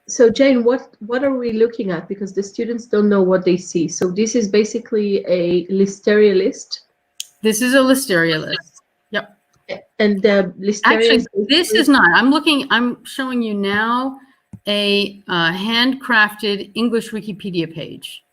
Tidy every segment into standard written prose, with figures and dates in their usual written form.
So Jane, what are we looking at? Because the students don't know what they see. So this is basically a Listeria list. This is a Listeria list. Yep. And the Listeria Actually, is this is not. I'm showing you now a handcrafted English Wikipedia page.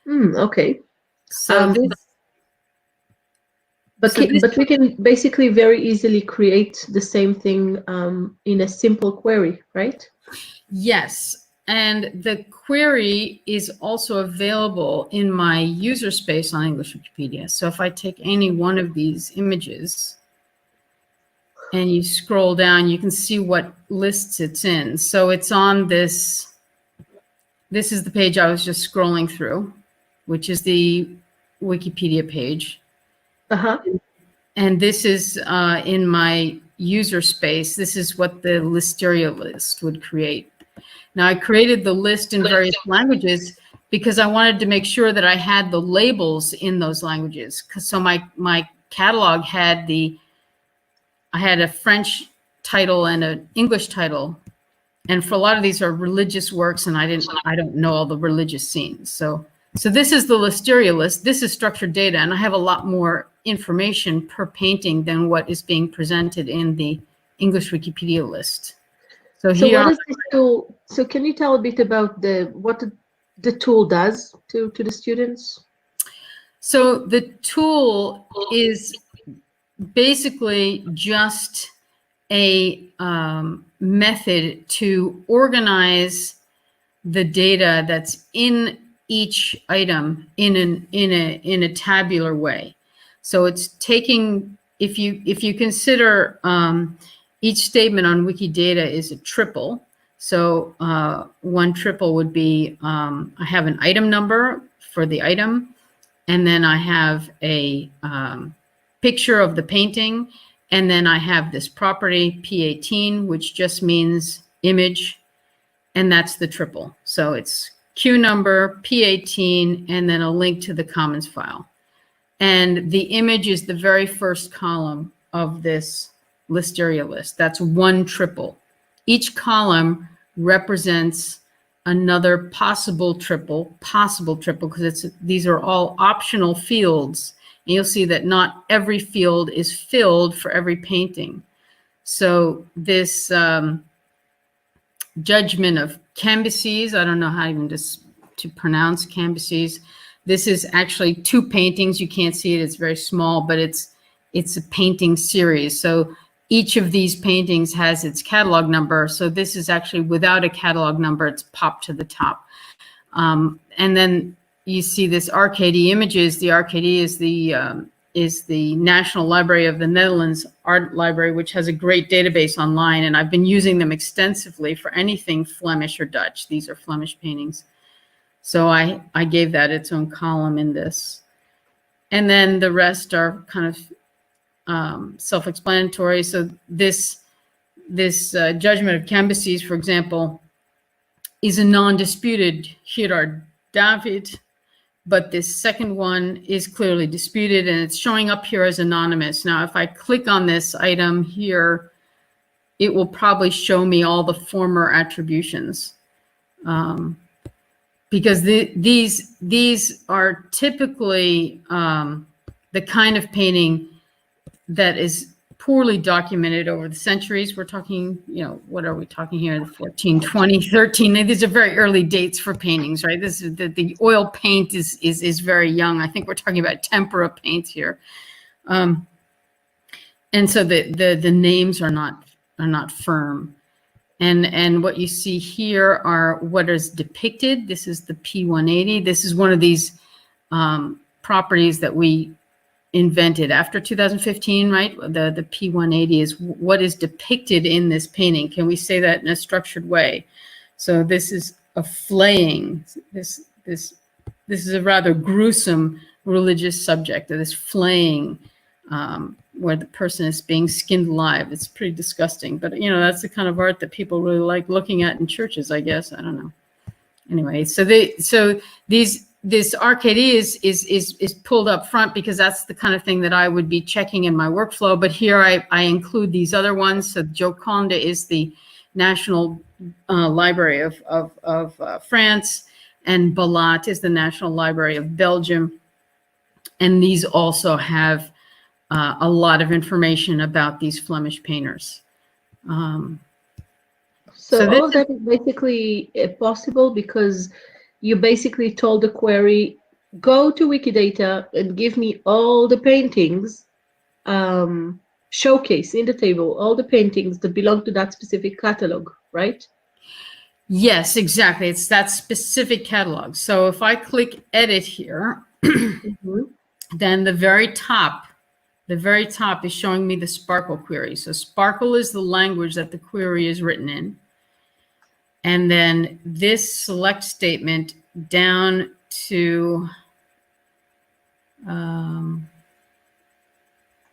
Okay. So but we can basically very easily create the same thing in a simple query, right? Yes, and the query is also available in my user space on English Wikipedia. So if I take any one of these images and you scroll down, you can see what lists it's in. So it's on this is the page I was just scrolling through, which is the Wikipedia page. And this is in my user space. This is what the Listeria list would create. Now, I created the list in various languages because I wanted to make sure that I had the labels in those languages. So my catalog had I had a French title and an English title. And for a lot of these are religious works, and I don't know all the religious scenes. So this is the Listeria list. This is structured data, and I have a lot more information per painting than what is being presented in the English Wikipedia list. So here, what is this tool? So can you tell a bit about what the tool does to the students? So the tool is basically just a method to organize the data that's in each item in a tabular way. So it's taking, if you consider each statement on Wikidata is a triple. So one triple would be I have an item number for the item, and then I have a picture of the painting, and then I have this property P18, which just means image, and that's the triple. So it's Q number, P18, and then a link to the Commons file. And the image is the very first column of this Listeria list. That's one triple. Each column represents another possible triple, because these are all optional fields. And you'll see that not every field is filled for every painting. So this judgment of Cambyses, I don't know how even to pronounce Cambyses. This is actually two paintings. You can't see it, it's very small, but it's a painting series. So each of these paintings has its catalog number. So this is actually without a catalog number, it's popped to the top. And then you see this RKD images. The RKD is the National Library of the Netherlands Art Library, which has a great database online. And I've been using them extensively for anything Flemish or Dutch. These are Flemish paintings. So I gave that its own column in this. And then the rest are kind of self-explanatory. So this judgment of Cambyses, for example, is a non-disputed Gerard David, but this second one is clearly disputed, and it's showing up here as anonymous. Now, if I click on this item here, it will probably show me all the former attributions, because these are typically the kind of painting that is poorly documented over the centuries. We're talking, what are we talking here? 14, 20, 13. These are very early dates for paintings, right? This is the oil paint is very young. I think we're talking about tempera paints here. And so the names are not firm. And what you see here are what is depicted. This is the P180. This is one of these properties that we invented after 2015, right? The P180 is what is depicted in this painting. Can we say that in a structured way? So this is a flaying. This is a rather gruesome religious subject of this flaying, where the person is being skinned alive. It's pretty disgusting, but that's the kind of art that people really like looking at in churches, I guess. I don't know. Anyway, so this RKD is pulled up front because that's the kind of thing that I would be checking in my workflow. But here I include these other ones. So Joconda is the National Library of France, and Balat is the National Library of Belgium. And these also have a lot of information about these Flemish painters. So this all of that is basically possible because you basically told the query, go to Wikidata and give me all the paintings, showcase in the table all the paintings that belong to that specific catalog, right? Yes, exactly. It's that specific catalog. So if I click edit here, then the very top is showing me the Sparkle query. So Sparkle is the language that the query is written in. And then this select statement down to,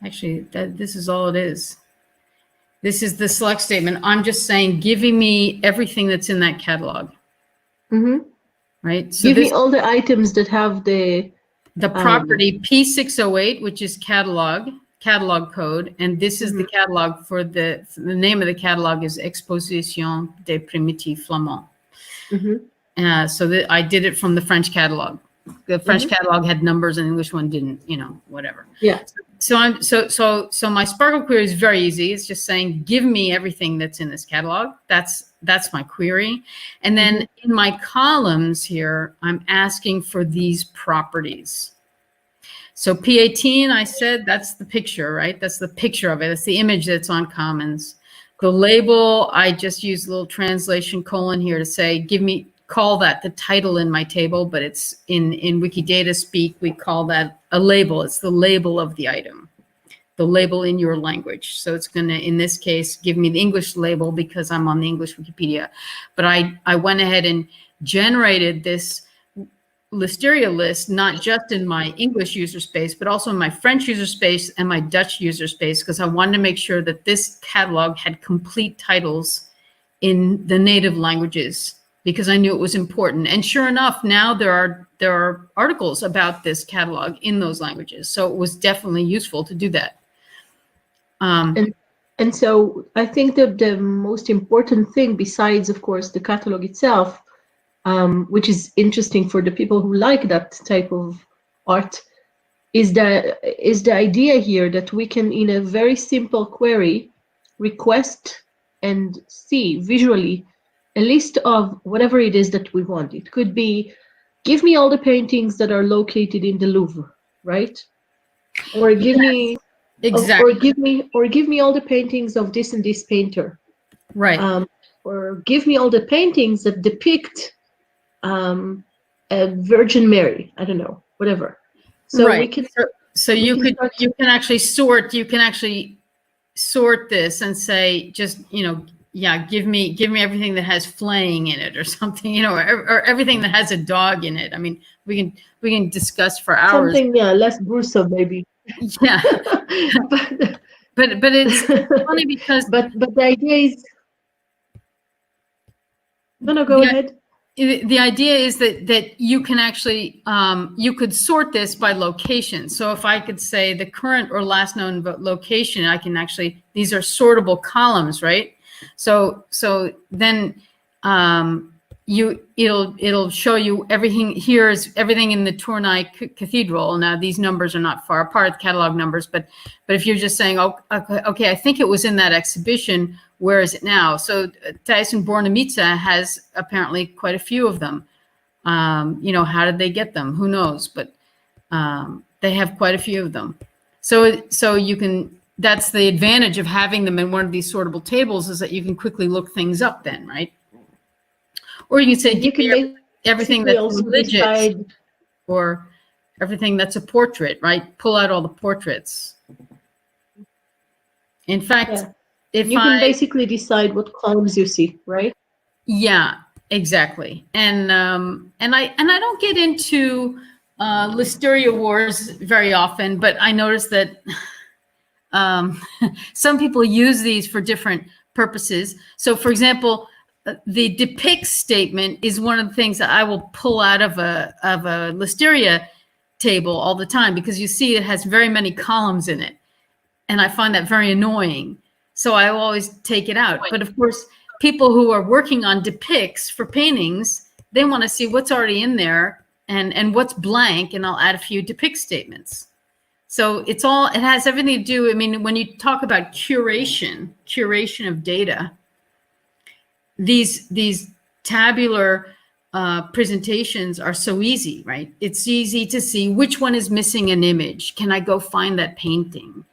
actually, this is all it is. This is the select statement. I'm just saying, giving me everything that's in that catalog. Right? So give me all the items that have the property P608, which is catalog code, and this is the catalog for the name of the catalog is Exposition des Primitifs Flamands. So I did it from the French catalog. The French catalog had numbers and the English one didn't, whatever. Yeah. So my Sparkle query is very easy. It's just saying, give me everything that's in this catalog. That's my query. And then in my columns here, I'm asking for these properties. So P18, I said, that's the picture, right? That's the picture of it. It's the image that's on Commons. The label, I just use a little translation colon here to say, call that the title in my table, but it's in Wikidata speak, we call that a label. It's the label of the item, the label in your language. So it's going to, in this case, give me the English label because I'm on the English Wikipedia. But I went ahead and generated this Listeria list, not just in my English user space, but also in my French user space and my Dutch user space, because I wanted to make sure that this catalog had complete titles in the native languages, because I knew it was important. And sure enough, now there are articles about this catalog in those languages. So it was definitely useful to do that. And so I think that the most important thing, besides, of course, the catalog itself, which is interesting for the people who like that type of art, is the idea here that we can, in a very simple query, request and see visually a list of whatever it is that we want. It could be, give me all the paintings that are located in the Louvre, right? Or give me, exactly. or give me all the paintings of this and this painter, right? Or give me all the paintings that depict a Virgin Mary. I don't know, whatever. So right. we can. So you can actually sort. You can actually sort this and say, just yeah, give me everything that has flaying in it or something, or everything that has a dog in it. I mean, we can discuss for hours. Something, yeah, less gruesome maybe. Yeah, but it's funny because but the idea is no, go ahead. The idea is that you can actually you could sort this by location. So if I could say the current or last known location, I can actually, these are sortable columns, right? So then it'll show you everything. Here's everything in the Tournai Cathedral. Now these numbers are not far apart, catalog numbers, but if you're just saying, oh, okay, I think it was in that exhibition. Where is it now? So Thyssen Bornemisza has apparently quite a few of them. How did they get them? Who knows? But they have quite a few of them. So you can. That's the advantage of having them in one of these sortable tables, is that you can quickly look things up then, right? Or you can say, you can everything that's religious, or everything that's a portrait, right? Pull out all the portraits. In fact, yeah. You can basically decide what columns you see, right? Yeah, exactly. And I don't get into Listeria wars very often, but I noticed that some people use these for different purposes. So, for example, the depict statement is one of the things that I will pull out of a Listeria table all the time, because you see it has very many columns in it, and I find that very annoying. So I always take it out. But of course, people who are working on depicts for paintings, they want to see what's already in there and what's blank, and I'll add a few depict statements. So it has everything to do, I mean, when you talk about curation of data, these tabular presentations are so easy, right? It's easy to see which one is missing an image. Can I go find that painting?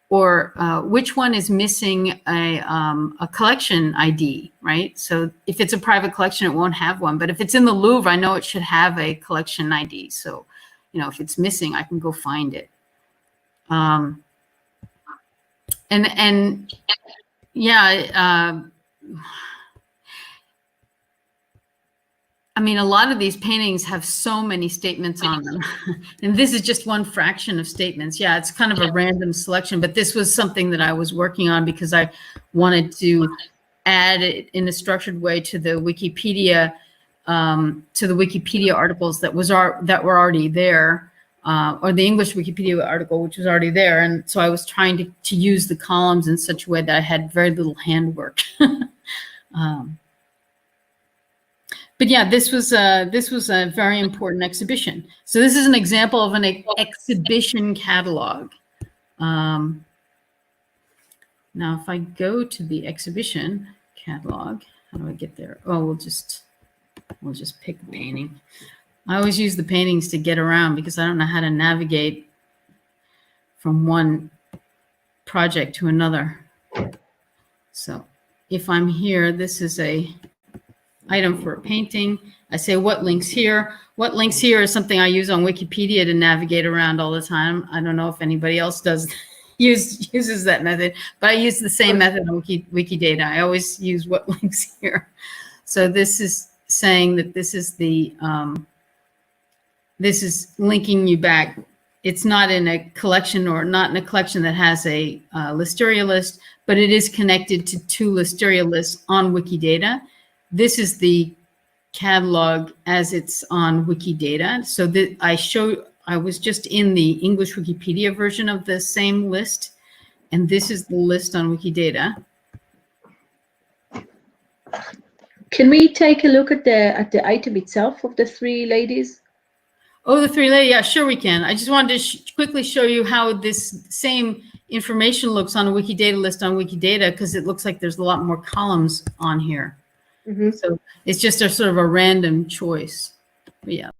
Or which one is missing a collection ID, right? So if it's a private collection, it won't have one. But if it's in the Louvre, I know it should have a collection ID. So, you know, if it's missing, I can go find it. And yeah, I mean, a lot of these paintings have so many statements on them. And this is just one fraction of statements. Yeah, it's kind of a random selection, but this was something that I was working on because I wanted to add it in a structured way to the Wikipedia, articles that were already there, or the English Wikipedia article, which was already there. And so I was trying to use the columns in such a way that I had very little handwork. But yeah, this was a very important exhibition. So this is an example of an exhibition catalog. Now, if I go to the exhibition catalog, how do I get there? Oh, we'll just pick a painting. I always use the paintings to get around because I don't know how to navigate from one project to another. So if I'm here, this is a item for a painting. I say what links here. What links here is something I use on Wikipedia to navigate around all the time. I don't know if anybody else does uses that method, but I use the same method on Wikidata. I always use what links here. So this is saying that this is the this is linking you back. It's not in a collection or not in a collection that has a Listeria list, but it is connected to 2 Listeria lists on Wikidata. This is the catalog as it's on Wikidata. So that I was just in the English Wikipedia version of the same list, and this is the list on Wikidata. Can we take a look at the item itself of the 3 ladies? Oh, the 3 ladies, yeah, sure we can. I just wanted to quickly show you how this same information looks on a Wikidata list on Wikidata, because it looks like there's a lot more columns on here. Mm-hmm. So it's just a sort of a random choice. But yeah.